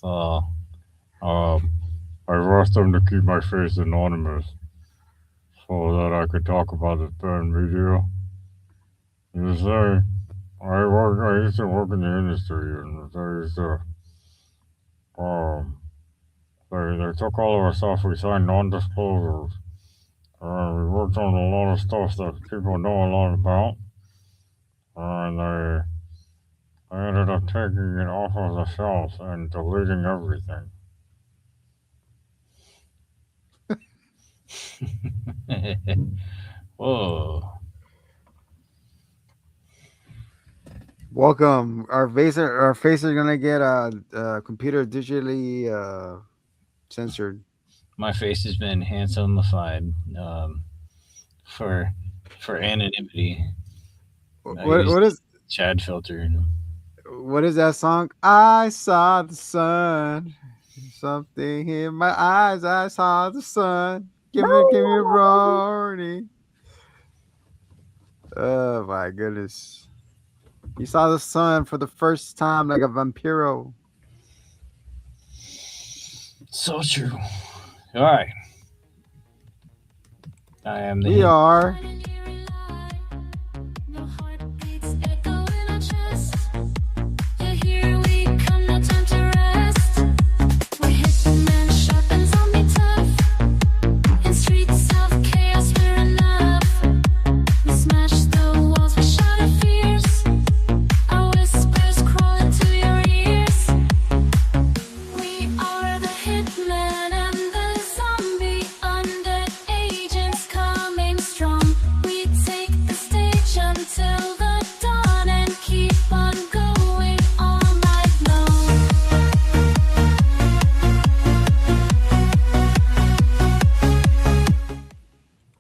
So I asked them to keep my face anonymous so that I could talk about this bad media. You say I used to work in the industry, and they used to um they took all of our stuff. We signed non-disclosures. We worked on a lot of stuff that people know a lot about, and they ended up taking it off of the shelf and deleting everything. Whoa. Welcome. Our face are gonna get computer digitally censored. My face has been handsomeified for for anonymity. I What used what is Chad filter. what is that song? I saw the sun. Something in my eyes. I saw the sun. Give me a roaring. Oh my goodness. You saw the sun for the first time like a vampiro. So true. All right, I am the We hit. are.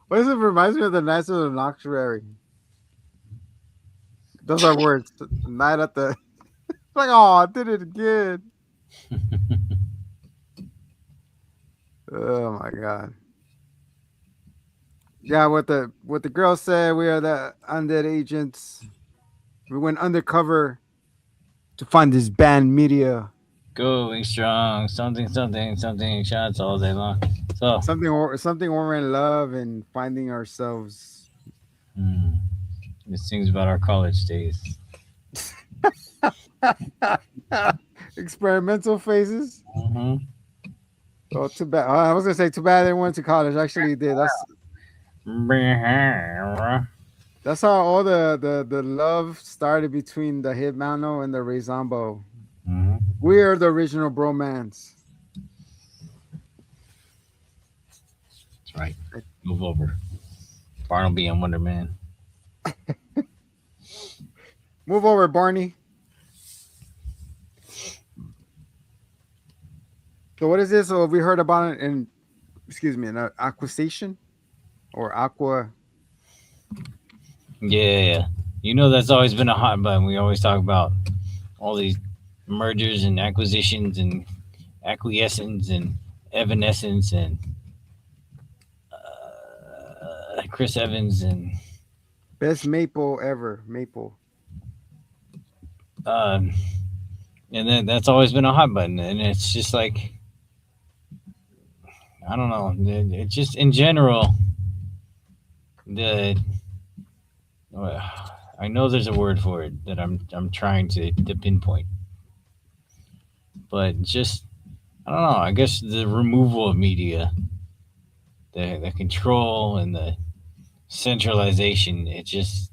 What is it? Reminds me of the Knights of the Noctuary. Those are words. Night at the. Like, oh, I did it again. Oh my god. Yeah, what the girl said, we are the undead agents. We went undercover to find this banned media. Going strong, something, something, something. Shots all day long. So, Something we're in love and finding ourselves. mm, this thing's about our college days. Experimental phases. Mm-hmm. Oh, too bad. I was gonna say too bad they went to college. Actually, they did. That's how all the love started between the Hitmano and the Rezambo. Mm-hmm. We are the original bromance. That's right. Move over. Barnaby and Wonder Man. Move over, Barney. So what is this? So we heard about it in, excuse me, an acquisition or aqua. Yeah. You know that's always been a hot button. We always talk about all these mergers and acquisitions and acquiescence and evanescence and Chris Evans and Best maple ever. Maple. um, and then that's always been a hot button. And it's just like I don't know. It just in general the I know there's a word for it that I'm trying to pinpoint, but just I don't know. I guess the removal of media, the control and the centralization, it just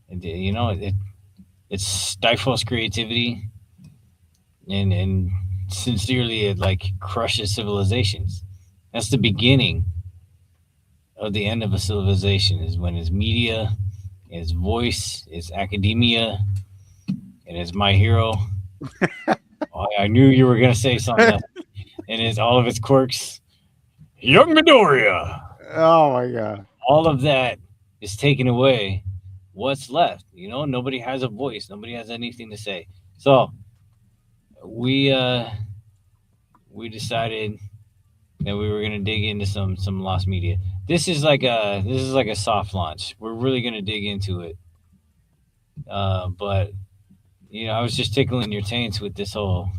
it stifles creativity and sincerely it like crushes civilizations. That's the beginning of the end of a civilization is when its media, its voice, its academia, and it's my hero. Oh, I knew you were gonna say something else. And it's all of its quirks. Young Midoriya. Oh my god. All of that is taken away. What's left? Nobody has a voice. Nobody has anything to say. So we decided that we were gonna dig into some lost media. This is like a soft launch. We're really gonna dig into it. But I was just tickling your taints with this whole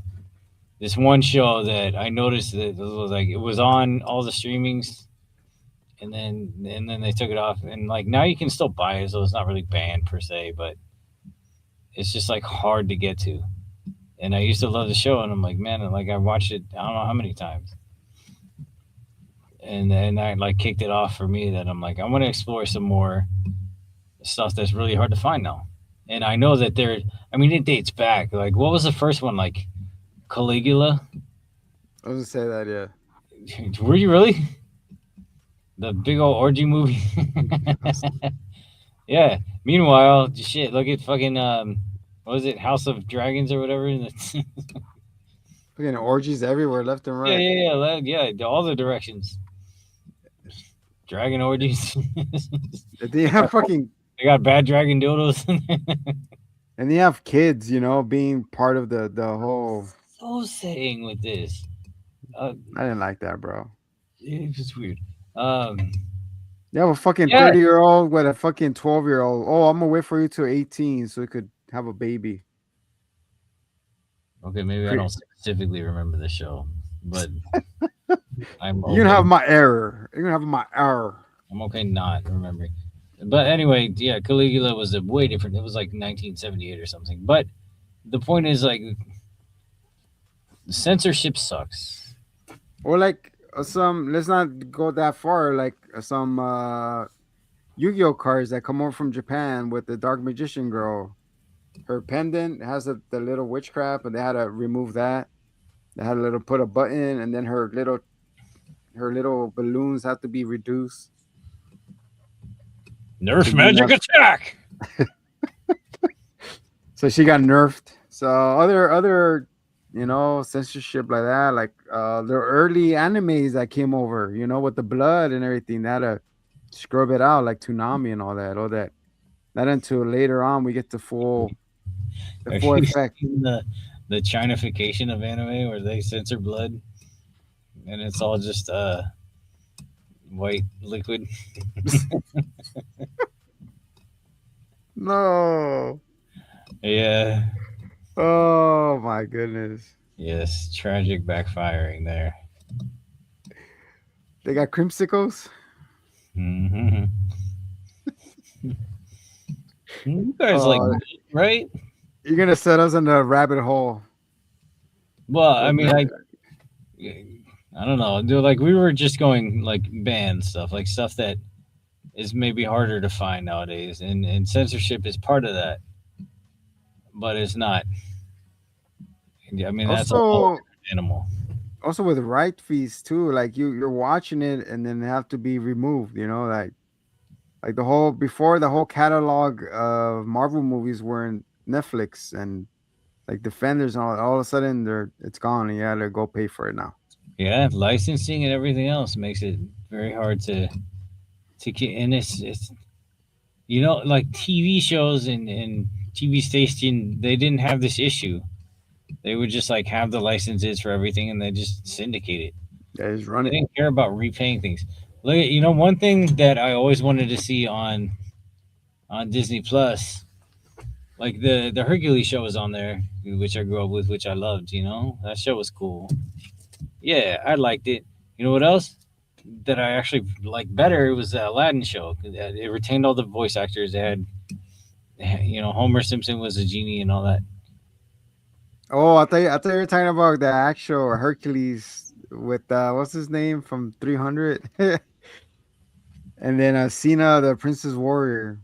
this one show that I noticed that it was like it was on all the streamings, and then they took it off, and like now you can still buy it, so it's not really banned per se, but it's just like hard to get to. And I used to love the show, and I'm like, man, like I watched it, I don't know how many times, and then I like kicked it off for me. That I'm like, I want to explore some more stuff that's really hard to find now. And I know that there, I mean, it dates back. Like, what was the first one? Like Caligula? I was gonna say that, yeah. Were you really? The big old orgy movie? Yeah. Meanwhile, shit, look at fucking, what was it? House of Dragons or whatever? Fucking orgies everywhere, left and Yeah, right. yeah, yeah. All the directions. Dragon orgies. And they have fucking, They got bad dragon dildos. and they have kids, being part of the whole. So saying with this. Uh, I didn't like that, bro. it's just weird. Um, You have a fucking yeah. 30-year-old with a fucking 12-year-old. Oh, I'm gonna wait for you to 18 so you could have a baby. Okay, maybe I Cre- don't specifically remember the show, but I'm You can have okay. my error. You can have my error. I'm okay not remembering. But anyway, yeah, Caligula was a way different. It was like 1978 or something. But the point is, like, censorship sucks. Or like some. Let's not go that far. Like some Yu-Gi-Oh cards that come over from Japan with the Dark Magician girl. Her pendant has the little witchcraft, but they had to remove that. They had a little put a button, and then her little balloons have to be reduced to Nerf be magic enough. attack. So she got nerfed. So other censorship like that, like the early animes that came over, with the blood and everything, they had to scrub it out like Toonami and all that. Not until later on we get the Have full you effect. seen the Chinification of anime where they censor blood and it's all just white liquid? No. Yeah. Oh my goodness. Yes. Tragic backfiring there. They got creamsicles. Hmm. You guys like Oh, milk, right? you're gonna set us in a rabbit hole Well, I with mean, the. I don't know. Like we were just going like band stuff, like stuff that is maybe harder to find nowadays, and censorship is part of that, but it's not. I mean, that's a whole Also, different animal. with right fees too. Like you're watching it and then they have to be removed. Like the whole catalog of Marvel movies were in Netflix and like Defenders and all of a sudden it's gone and you had to go pay for it now. Yeah, licensing and everything else makes it very hard to get. And it's like TV shows and TV station, they didn't have this issue. They would just like have the licenses for everything and they just syndicate it. Yeah, just run They it. didn't care about repaying things. Look at one thing that I always wanted to see on Disney Plus, like the Hercules show was on there, which I grew up with, which I loved. That show was cool. Yeah, I liked it. You know what else that I actually liked better? It was the Aladdin show. It retained all the voice actors. It had, Homer Simpson was a genie and all that. Oh, I thought you were talking about the actual Hercules with what's his name from 300, and then Cena, the Princess Warrior.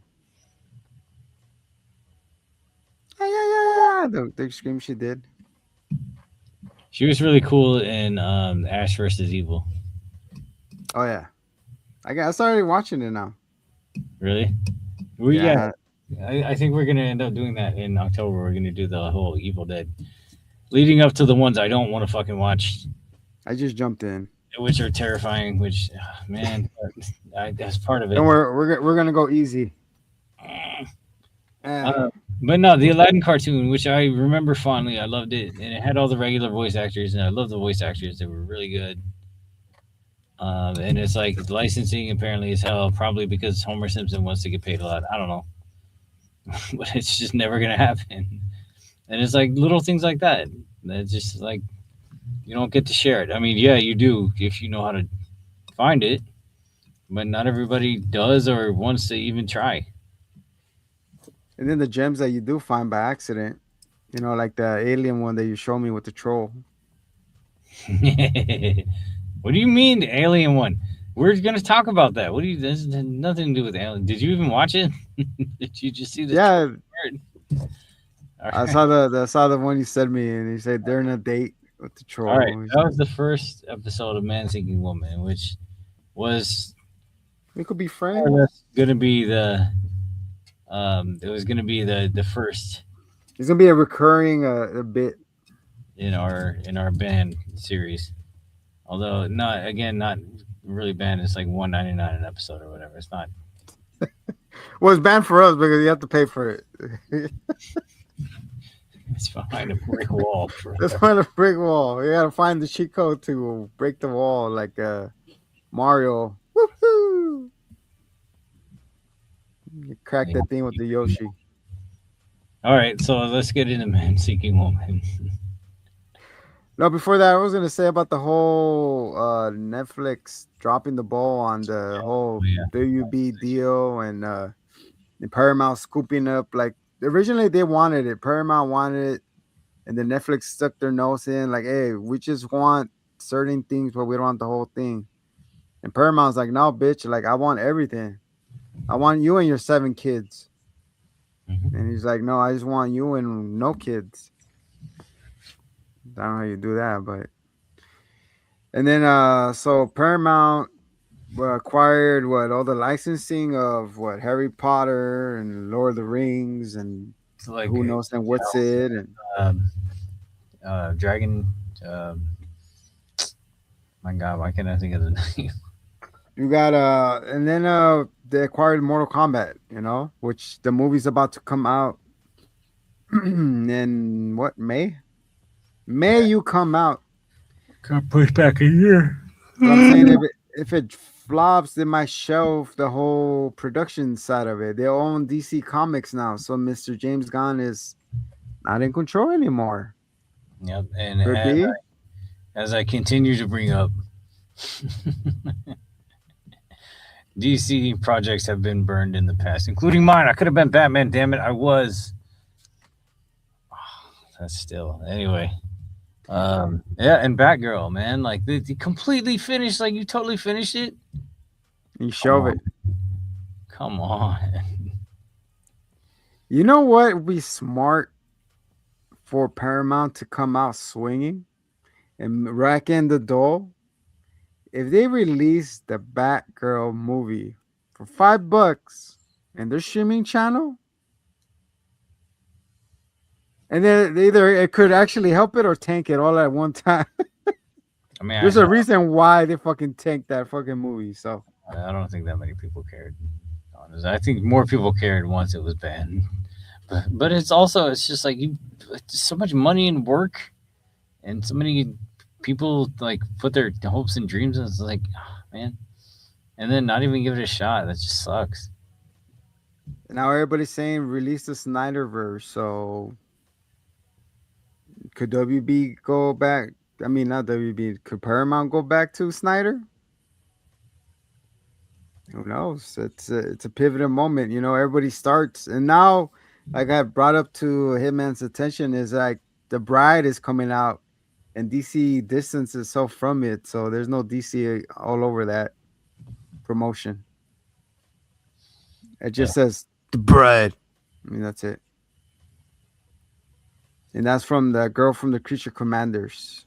Yeah, yeah, yeah, yeah. The scream she did. She was really cool in Ash versus Evil. Oh yeah, I started watching it now. Really? Yeah. Yeah, I think we're gonna end up doing that in October. We're gonna do the whole Evil Dead, leading up to the ones I don't want to fucking watch, I just jumped in. which are terrifying. Which, man, that's part of it. Don't worry, we're gonna go easy. Eh. Uh, but no, the Aladdin cartoon, which I remember fondly, I loved it, and it had all the regular voice actors, and I love the voice actors; they were really good. And it's like licensing apparently is hell, probably because Homer Simpson wants to get paid a lot. I don't know, but it's just never gonna happen. And it's like little things like that. It's just like You don't get to share it. I mean, yeah, you do if you know how to find it, but not everybody does or wants to even try. And then the gems that you do find by accident, like the alien one that you showed me with the troll. What do you mean, the alien one? We're gonna talk about that. What do you? This has nothing to do with alien. Did you even watch it? Did you just see the Yeah, trailer? All I right, saw the saw the one you sent me, and he said they're in a date with the all right. troll. He's That like, was the first episode of Man Seeking Woman, which was we could be more or friends. less gonna be the it was gonna be the first It's gonna be a recurring a bit. in our band series. Although not again not really banned. It's like 1.99 an episode or whatever. It's not. Well, it's banned for us because you have to pay for it. It's behind a brick wall, bro. Let's find a brick wall. You gotta find the cheat code to break the wall, like Mario. Woohoo! You crack Yeah. that thing with the Yoshi. All right, so let's get into Man Seeking Woman. No, before that, I was gonna say about the whole Netflix dropping the ball on the Oh whole yeah, WB deal and Paramount scooping up. Like originally, they wanted it. Paramount wanted it, and then Netflix stuck their nose in. Like, hey, we just want certain things, but we don't want the whole thing. And Paramount's like, no, bitch. Like, I want everything. I want you and your 7 kids. hmm And he's like, no, I just want you and no kids. I don't know how you do that, but and then so Paramount acquired what all the licensing of what Harry Potter and Lord of the Rings and it's like who knows and what's it and um, Dragon. Um my God, why can't I think of the name? you got and then they acquired Mortal Kombat, which the movie's about to come out in what May you come out. Got pushed back a year. But I'm saying if it flops, they might shelve the whole production side of it. They own DC Comics now, so Mr. James Gunn is not in control anymore. Yep, and Could be. as I continue to bring up, DC projects have been burned in the past, including mine. I could have been Batman. Damn it, I was. That's still anyway. Yeah, and Batgirl, man, like they completely finished. Like you totally finished it. You Come shove on, it. come on. You know what would be smart for Paramount to come out swinging and rack in the dough? If they release the Batgirl movie for $5 and their streaming channel, and then either it could actually help it or tank it all at one time. I mean, There's a reason why they fucking tanked that fucking movie. So I don't think that many people cared. Honestly, I think more people cared once it was banned. But it's also it's just like you, so much money and work, and so many people like put their hopes and dreams. And it's like, man, and then not even give it a shot. That just sucks. now everybody's saying release the Snyderverse. So could WB go back? I mean, not WB. Could Paramount go back to Snyder? Who knows? It's a pivotal moment. Everybody starts, and now, like I brought up to Hitman's attention, is like the Bride is coming out, and DC distances so from it, so there's no DC all over that promotion. It Yeah, just says the Bride. I mean, that's it, and that's from the girl from the Creature Commanders.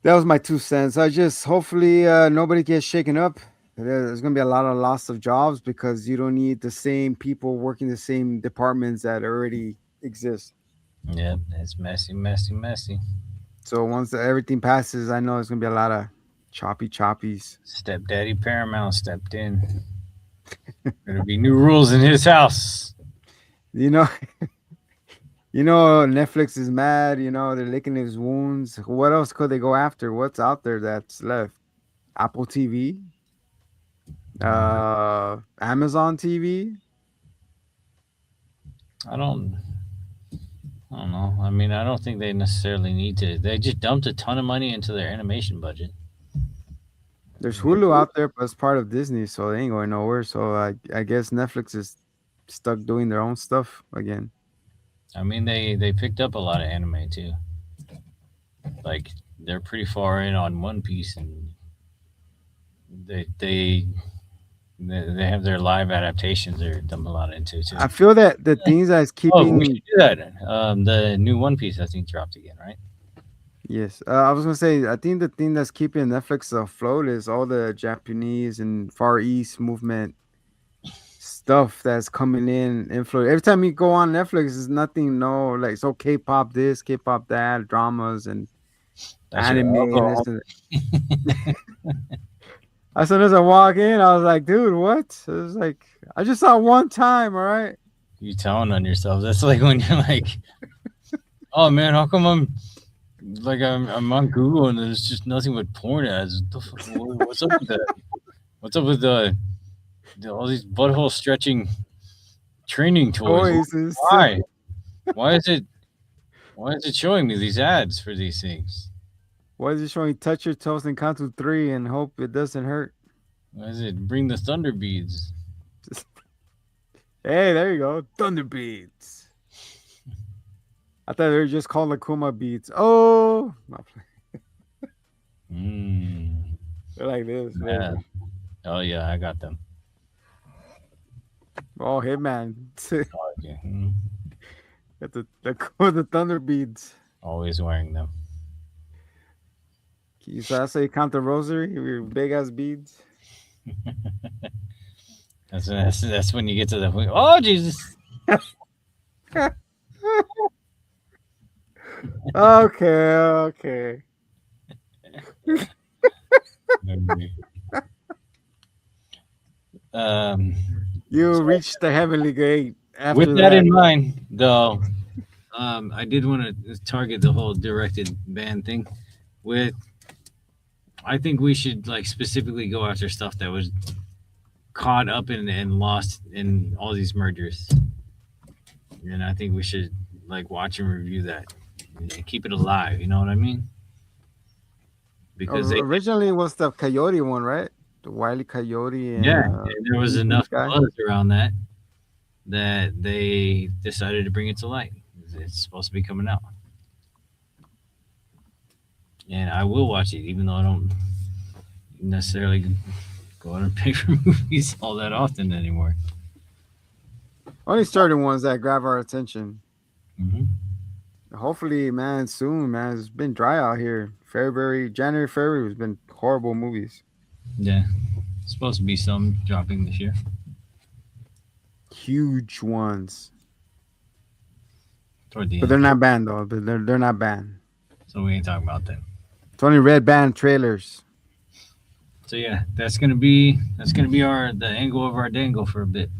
That was my 2 cents. I just hopefully nobody gets shaken up. There's gonna be a lot of loss of jobs because you don't need the same people working the same departments that already exist. yeah, it's messy, messy, messy. So once everything passes, I know there's gonna be a lot of choppy choppies. Stepdaddy Paramount stepped in. Gonna be new rules in his house. You know, Netflix is mad. They're licking his wounds. What else could they go after? What's out there that's left? Apple TV, Amazon TV. I don't. I don't know. I mean, I don't think they necessarily need to. They just dumped a ton of money into their animation budget. There's Hulu out there, but it's part of Disney, so they ain't going nowhere. So I guess Netflix is stuck doing their own stuff again. I mean, they picked up a lot of anime too. Like they're pretty far in on One Piece, and they they they have their live adaptations. They're dumping a lot into too. I feel that the things that's Oh, we should keeping do that. The new One Piece I think dropped again, right? yes, I was gonna say I think the thing that's keeping Netflix afloat is all the Japanese and Far East movement stuff that's coming in. Influence every time you go on Netflix, there's nothing no like so K-pop this, K-pop that, dramas and That's your anime and this alcohol. and that. As soon as I walk in, I was like, dude, what? It was like I just saw one time, all right. You telling on yourself. That's like when you're like, oh man, how come I'm on Google and there's just nothing but porn ads? What's up with that? What's up with all these butthole stretching training toys? Choices. Why? Why is it why is it showing me these ads for these things? Why is it showing touch your toes and count to three and hope it doesn't hurt? Why is it bring the thunder beads? Hey, there you go. Thunder beats. I thought they were just called Akuma beats. Oh, Mm, they're like this. There you yeah. go. Oh yeah, I got them. Oh, Hitman. Oh, okay. Got the thunder beads. Always wearing them. So that's how you count the rosary with your big ass beads. That's when you get to the point. Oh Jesus! Okay, okay. Um, You reached the heavenly gate with after that that. in mind, though, I did want to target the whole directed ban thing. With, I think we should like specifically go after stuff that was caught up in and lost in all these mergers, and I think we should like watch and review that and keep it alive. You know what I mean? Because they, Originally it was the Coyote one, right? The Wiley Coyote and yeah, and there was Beast enough guy. buzz around that they decided to bring it to light. It's supposed to be coming out, and I will watch it, even though I don't necessarily go out and pay for movies all that often anymore. Only certain ones that grab our attention. Hmm. Hopefully, man, soon, man. It's been dry out here. January, February has been horrible movies. Yeah, it's supposed to be some dropping this year Huge ones. toward the But end, they're not banned though. They're not banned. so we ain't talking about that. It's only red band trailers. So yeah, that's gonna be our the angle of our dangle for a bit.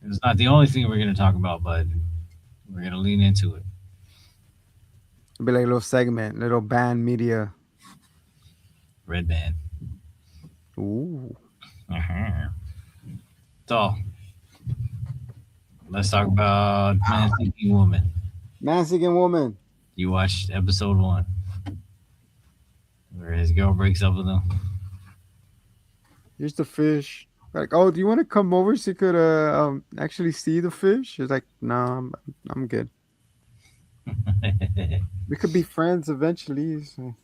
It's not the only thing we're gonna talk about, but we're gonna lean into it. It'll be like a little segment, little band media. Red band. Ooh. Uh-huh. So let's talk about Man Seeking Woman. Man seeking woman. You watched episode 1, where his girl breaks up with him. Here's the fish. Like, oh, do you want to come over so you could actually see the fish? She's like, no, I'm good. We could be friends eventually. So.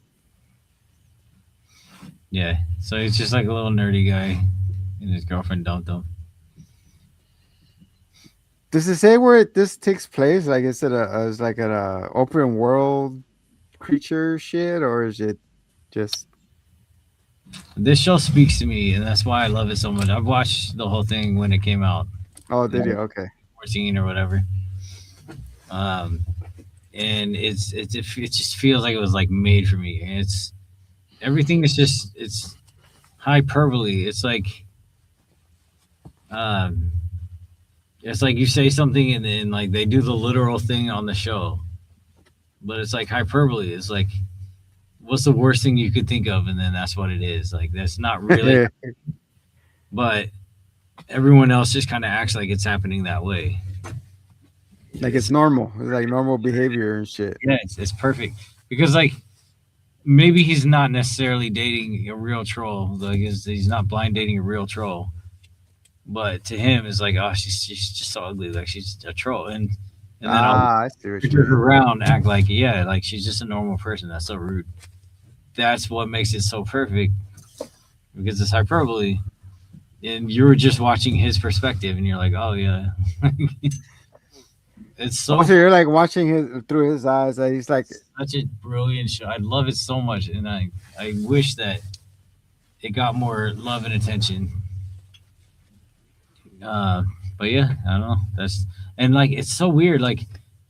Yeah, so he's just like a little nerdy guy, and his girlfriend dumped him. Does it say where this takes place? Like, is it is like an open world creature shit, or is it just? This show speaks to me, and that's why I love it so much. I've watched the whole thing when it came out, Oh, did you? Okay. 14 or whatever. Um, and it just feels like it was like made for me. And it's everything is just it's hyperbole. Um, it's like you say something and then like they do the literal thing on the show, but it's like hyperbole. It's like what's the worst thing you could think of, and then that's what it is. Like that's not really, but everyone else just kind of acts like it's happening that way. Like it's normal. It's like normal behavior and shit. Yeah, it's perfect because like maybe he's not necessarily dating a real troll. Like he's not blind dating a real troll, but to him it's like, oh, she's just so ugly. Like she's a troll, and then all the Ah, I see what you characters mean. around act like, yeah, like she's just a normal person. That's so rude. That's what makes it so perfect because it's hyperbole, and you're just watching his perspective, and you're like, oh yeah, it's so Also, you're like watching his through his eyes. Like he's like, such a brilliant show. I love it so much, and I wish that it got more love and attention. Uh, but yeah, I don't know. That's and like it's so weird. Like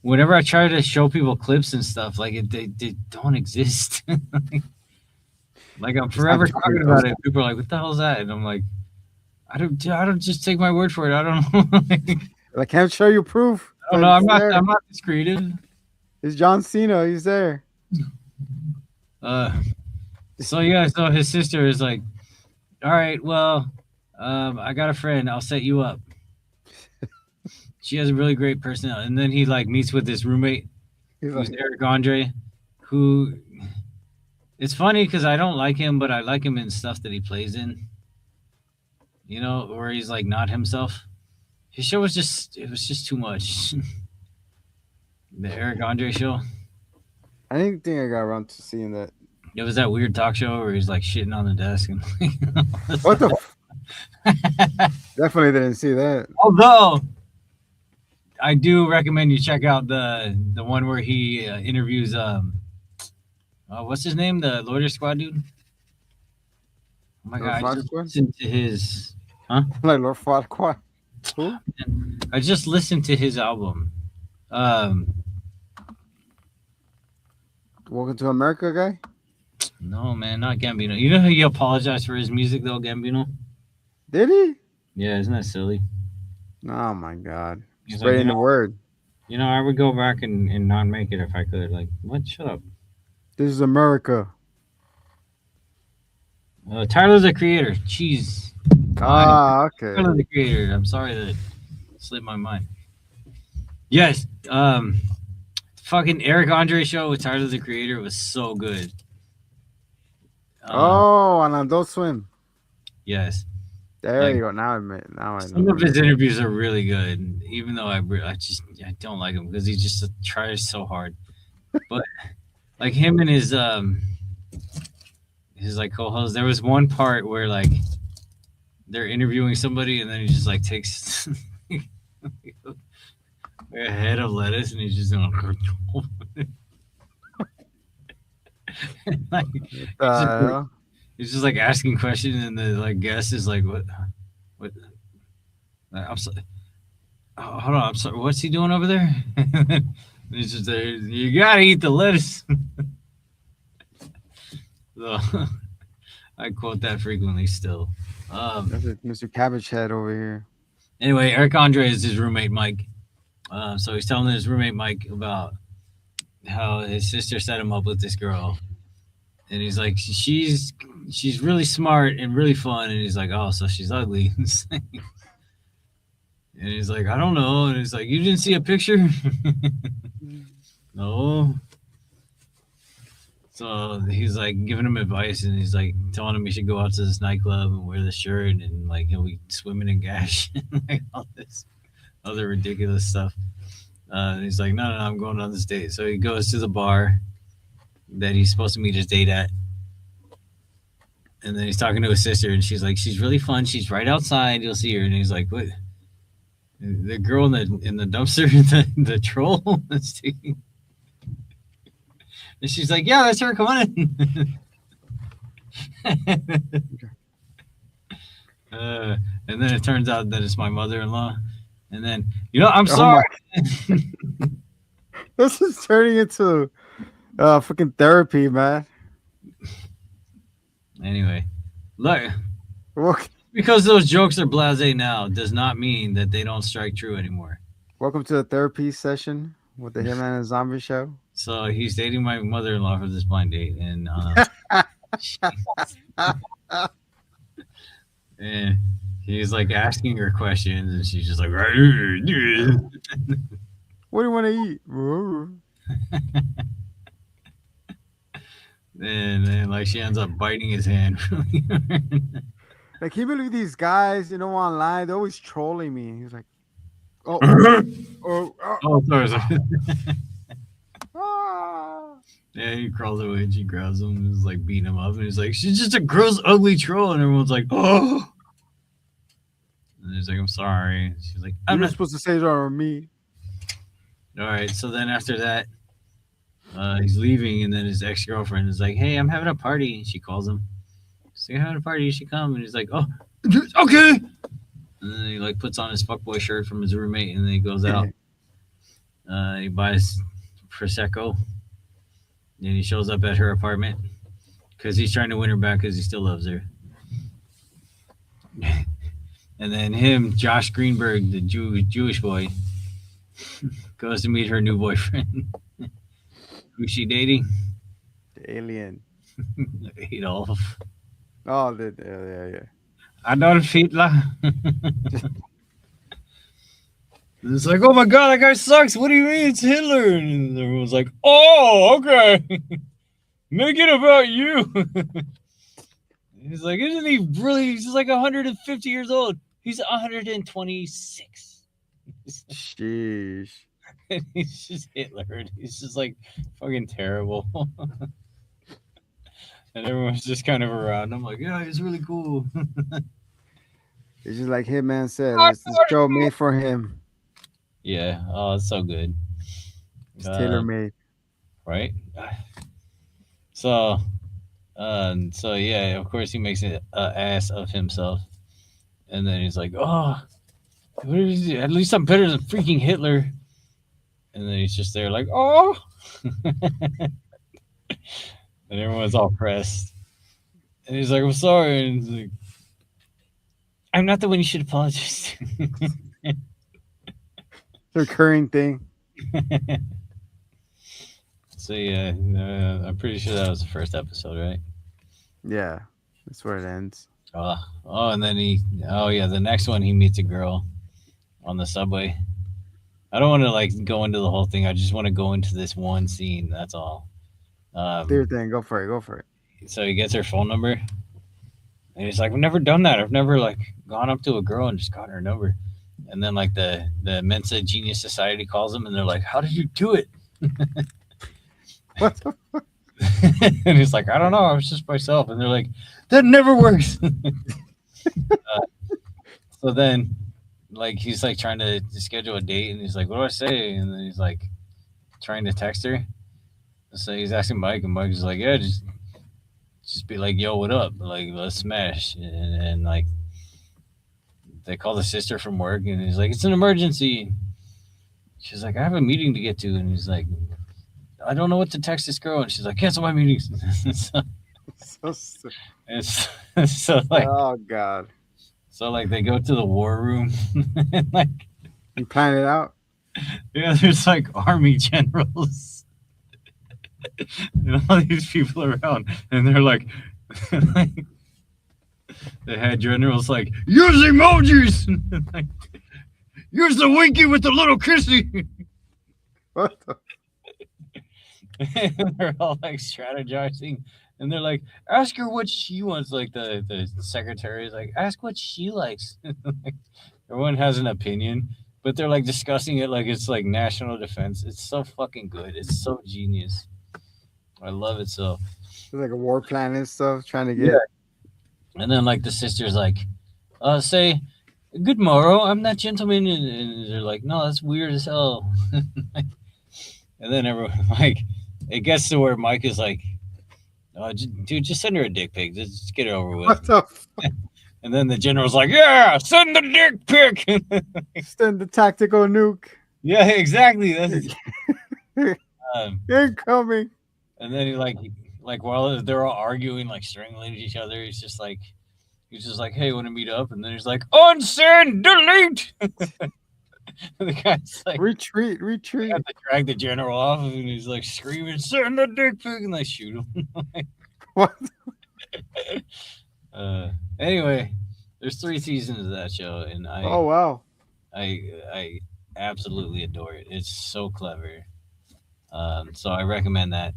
whenever I try to show people clips and stuff, like they don't exist. Like I'm it's not forever too talking weird. about it. People are like, "What the hell's that?" And I'm like, I don't just take my word for it. I don't know. I can't show you proof, I don't but know. it's there. I'm not this creative. It's John Cena. He's there. Uh, so yeah, so his sister is like, all right, well, I got a friend. I'll set you up. She has a really great personality. And then he like meets with his roommate, He's who's like, Eric Andre, who it's funny because I don't like him, but I like him in stuff that he plays in. You know, where he's like not himself. His show was just it was just too much. The Eric Andre show. I didn't think I got around to seeing that. It was that weird talk show where he's like shitting on the desk and What the? Definitely didn't see that. although I do recommend you check out the one where he interviews what's his name, the Lawyer Squad dude. Oh my Lord god, I just Farquaad? listened to his Like Lord Farquaad. Who? I just listened to his album. Um Welcome to America guy? no man, not Gambino. You know how he apologized for his music though, Gambino? Did he? Yeah, isn't that silly? Oh my god. He's like, Spreading the word. I would go back and not make it if I could. Like, what? Shut up. This is America. Tyler the Creator. Jeez. Ah, okay. Tyler the Creator. I'm sorry that it slipped my mind. Yes. Fucking Eric Andre show with Tyler the Creator was so good. Oh, on Adult Swim. Yes. There Like, you go. Now I some know. of his interviews are really good, even though I don't like him because he just tries so hard. But like him and his like co-host, there was one part where like they're interviewing somebody and then he just like takes a head of lettuce and he's just going like Hell? he's just like asking questions and the like guest is like what I'm sorry. Oh, hold on, I'm sorry. What's he doing over there? And he's just there. You gotta eat the lettuce. So, I quote that frequently still. That's it, Mr. Cabbage Head over here. Anyway, Eric Andre is his roommate Mike. So he's telling his roommate Mike about how his sister set him up with this girl, and he's like, she's really smart and really fun, and he's like, oh, so she's ugly. And he's like, I don't know. And he's like, you didn't see a picture? No. So he's like giving him advice, and he's like telling him he should go out to this nightclub and wear the shirt, and like he'll be swimming in gash, and like all this other ridiculous stuff. And he's like, no, I'm going on this date. So he goes to the bar that he's supposed to meet his date at, and then he's talking to his sister, and she's like, she's really fun. She's right outside. You'll see her. And he's like, what? The girl in the dumpster, the troll that's taking. And she's like, yeah, that's her. Come on in. And then it turns out that it's my mother-in-law. And then, I'm sorry. This is turning into fucking therapy, man. Anyway, look, Wel- because those jokes are blasé now does not mean that they don't strike true anymore. Welcome to the therapy session with the Hitman and Zombie Show. So he's dating my mother-in-law for this blind date, and and he's like asking her questions, and she's just like, What do you want to eat? Like, And then like she ends up biting his hand. can you believe these guys, online? They're always trolling me. He's like, oh, oh, oh, Oh, sorry, sorry. ah. Yeah, he crawls away and she grabs him and is like beating him up. And he's like, she's just a gross, ugly troll. And everyone's like, oh. And he's like, I'm sorry. She's like, I'm You're not. supposed to say that on me. All right. So then after that, he's leaving. And then his ex girlfriend is like, hey, I'm having a party. And she calls him. She's like, I'm having a party. You should come. And he's like, oh, okay. And then he like puts on his fuckboy shirt from his roommate. And then he goes out. He buys Prosecco. And he shows up at her apartment because he's trying to win her back because he still loves her. And then him, Josh Greenberg, the Jewish boy, goes to meet her new boyfriend. Who's she dating? The alien. Adolf. Oh, yeah. Adolf Hitler. It's like, oh my god, that guy sucks. What do you mean it's Hitler? And everyone's like, oh, okay. Make it about you. He's like, isn't he really? He's like 150 years old. He's 126. Sheesh. And he's just Hitler. And he's just like fucking terrible. And everyone's just kind of around him, like, yeah, he's really cool. It's just like Hitman said. It's the show made for him. Yeah. Oh, it's so good. It's tailor made. Right? So yeah, of course he makes an ass of himself, and then he's like, "Oh, what is it? At least I'm better than freaking Hitler." And then he's just there like, "Oh," and everyone's all pressed, and he's like, "I'm sorry," and he's like, "I'm not the one you should apologize to." Recurring thing. So yeah, I'm pretty sure that was the first episode, right? Yeah, that's where it ends. And then the next one he meets a girl on the subway. I don't want to like go into the whole thing. I just want to go into this one scene. That's all. Do your thing. Go for it. Go for it. So he gets her phone number, and he's like, "I've never done that. I've never like gone up to a girl and just gotten her number." And then like the Mensa Genius Society calls him, and they're like, "How did you do it?" What the fuck? And he's like, I don't know, I was just myself. And they're like, that never works. So then like he's like trying to schedule a date, and he's like, what do I say? And then he's like trying to text her. So he's asking Mike, and Mike's like, yeah, just be like, yo, what up? Like, let's smash. And like they call the sister from work, and he's like, it's an emergency. She's like, I have a meeting to get to. And he's like, I don't know what to text this girl. And she's like, cancel my meetings. It's so like, oh god. So like they go to the war room, and like You plan it out? yeah, there's like army generals and all these people around, and they're like, like the head general's like, use emojis, like, use the winky with the little kissy. What the? And they're all like strategizing, and they're like, ask her what she wants. Like the secretary is like, ask what she likes. Like, everyone has an opinion, but they're like discussing it like it's like national defense. It's so fucking good. It's so genius. I love it so. It's like a war plan and stuff, trying to get. Yeah. And then like the sister's like, say, good morrow, I'm that gentleman, and they're like, no, that's weird as hell. And then everyone like, it gets to where Mike is like, oh, dude, just send her a dick pic. Just get it over with. What the fuck? And then the general's like, yeah, send the dick pic. Send the tactical nuke. Yeah, exactly. That's Incoming. and then he like while they're all arguing, like strangling each other, he's just like, hey, want to meet up? And then he's like, unsend, delete. The guy's like, retreat. They have to drag the general off, and he's like screaming, send the dick pic, and they shoot him. What? Anyway, there's 3 seasons of that show, and Oh wow. I absolutely adore it. It's so clever. So I recommend that.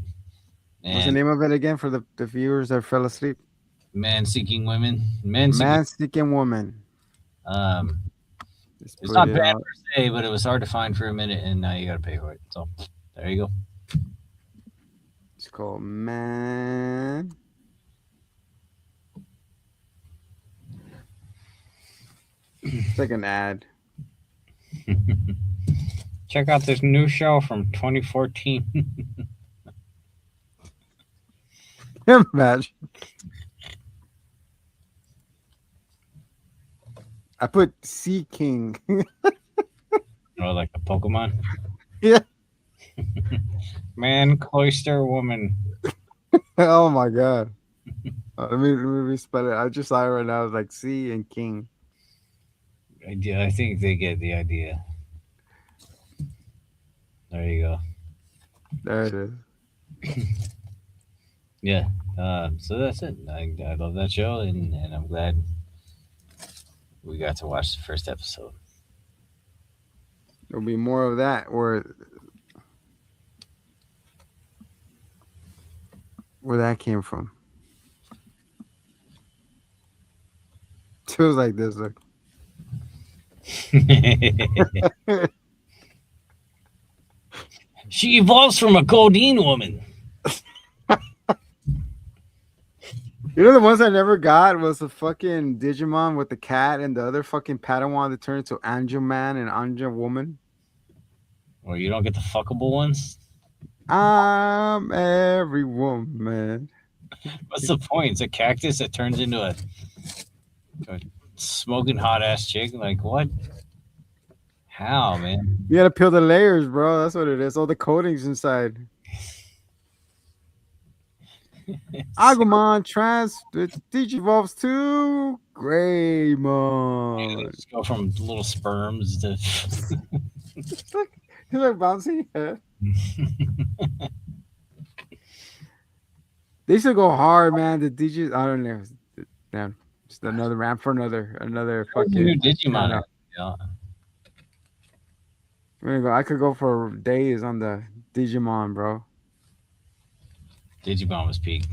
What's the And name of it again for the viewers that fell asleep? Man Seeking Women, Men Seeking. Man Seeking Woman. Um, Let's it's put not it bad out. per se, but it was hard to find for a minute, and now you got to pay for it. So there you go. It's called Man. It's like an ad. Check out this new show from 2014. Imagine. I put Sea King. Or like a Pokemon. Yeah. Man Cloister Woman. Oh my god. Let me spell it. I just saw it right now. It's like Sea and King. I think they get the idea. There you go. There it is. Yeah. So that's it. I love that show, and I'm glad we got to watch the first episode. There'll be more of that where that came from. It was like this. Look. She evolves from a codeine woman. You know the ones I never got was the fucking Digimon with the cat and the other fucking Padawan that turned into Angel Man and Angel Woman. Or you don't get the fuckable ones. I'm every woman. What's the point? It's a cactus that turns into a smoking hot ass chick. Like what? How, man? You gotta peel the layers, bro. That's what it is. All the coatings inside. Agumon trans Digivolves to Greymon. Just go from little sperms to. Look, he's like bouncing. Yeah. They should go hard, man. The Digi, I don't know. Damn, just another ramp for another What's the new fucking Digimon? channel. Yeah. I'm gonna go. I could go for days on the Digimon, bro. Digimon was peak.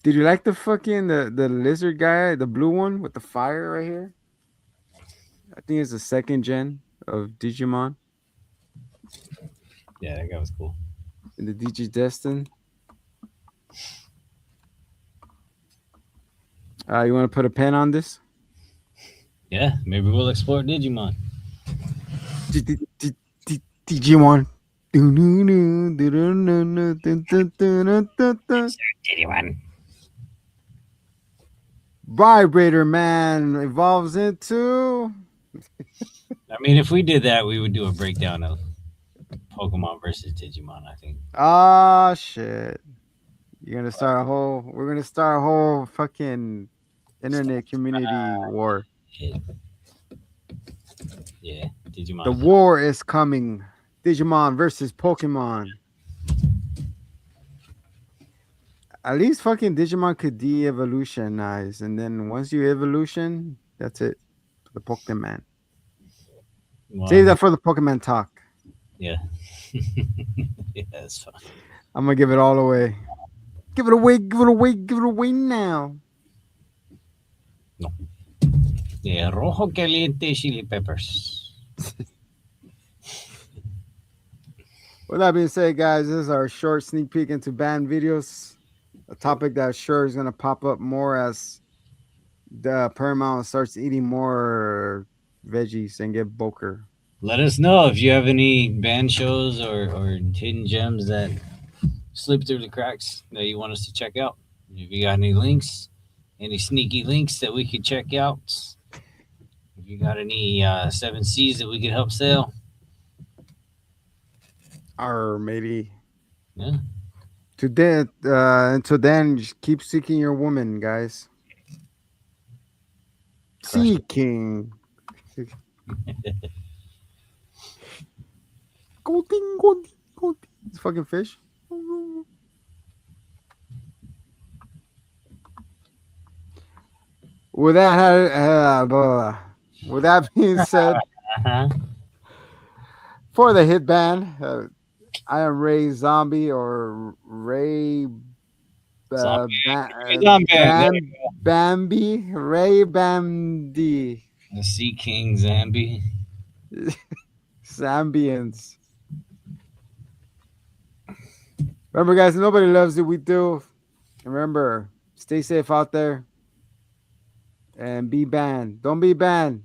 Did you like the fucking the lizard guy, the blue one with the fire right here? I think it's the second gen of Digimon Yeah, that guy was cool. in the Digidestin. You want to put a pen on this? Yeah, maybe we'll explore Digimon. Digimon. Digimon. Vibrator Man evolves into. I mean, if we did that, we would do a breakdown of Pokemon versus Digimon. I think. Ah, shit. You're gonna start a whole. We're gonna start a whole fucking internet community war. Yeah, Digimon. The war is coming. Digimon versus Pokemon. At least fucking Digimon could de-evolutionize, and then once you evolution, that's it. The Pokemon. Well, Save that for the Pokemon talk. Yeah. Yeah, that's fine. I'm gonna give it all away. Give it away. Give it away. Give it away now. Yeah, rojo caliente chili peppers. With that being said, guys, this is our short sneak peek into banned videos. A topic that sure is gonna pop up more as the Paramount starts eating more veggies and get bulker. Let us know if you have any band shows or hidden gems that slip through the cracks that you want us to check out. If you got any links, any sneaky links that we could check out. If you got any 7Cs that we could help sell. Or maybe. Yeah. Until then, just keep seeking your woman, guys. Seeking. Golding, golding, golding. It's fucking fish. With that, with that being said, Uh-huh. For the hit band, I am Ray Zombie or Ray Zombie. ba- Zombie. There Bambi, Ray Bambi, we go. Sea King Zambi. Zambians. Remember, guys, nobody loves you. We do. Remember, stay safe out there and be banned. Don't be banned.